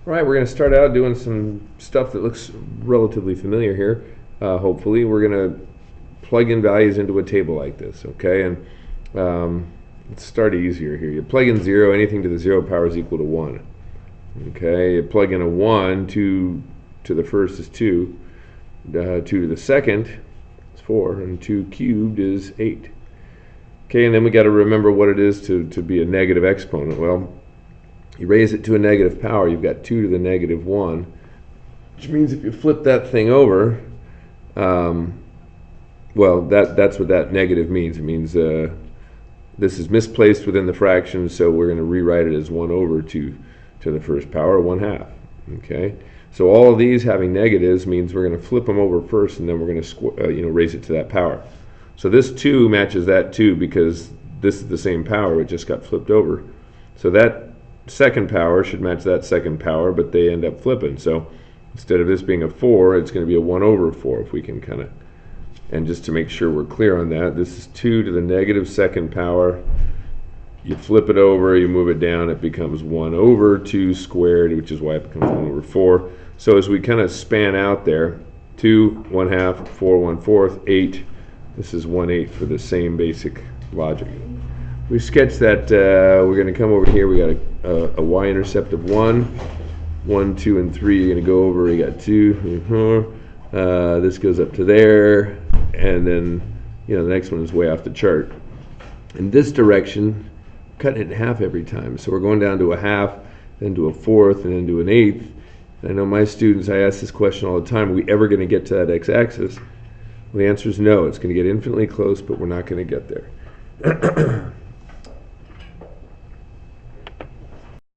All right, we're going to start out doing some stuff that looks relatively familiar here. Hopefully, we're going to plug in values into a table like this, okay? And let's start easier here. You plug in 0, anything to the 0 power is equal to 1. Okay, you plug in a 1, 2 to the first is 2, 2 to the second is 4, and 2 cubed is 8. Okay, and then we got to remember what it is to be a negative exponent. Well, you raise it to a negative power, you've got 2 to the negative 1, which means if you flip that thing over, well, that's what that negative means. It means this is misplaced within the fraction, so we're going to rewrite it as 1 over 2 to the first power, 1/2. Okay, so all of these having negatives means we're going to flip them over first, and then we're going to raise it to that power. So this 2 matches that 2 because this is the same power, it just got flipped over. So that second power should match that second power, but they end up flipping. So instead of this being a 4, it's going to be a 1 over 4 if we can kind of, and just to make sure we're clear on that, this is 2 to the negative second power. You flip it over, you move it down, it becomes 1 over 2 squared, which is why it becomes 1 over 4. So as we kind of span out there, 2, 1/2, 4, 1/4, 8. This is 1/8 for the same basic logic. We sketched that, we're going to come over here, we got a y-intercept of 1, 1, 2, and 3, you're going to go over, you got 2, this goes up to there, and then, the next one is way off the chart. In this direction, cutting it in half every time, so we're going down to a half, then to a fourth, and then to an eighth. And I know my students, I ask this question all the time, are we ever going to get to that x-axis? Well, the answer is no, it's going to get infinitely close, but we're not going to get there.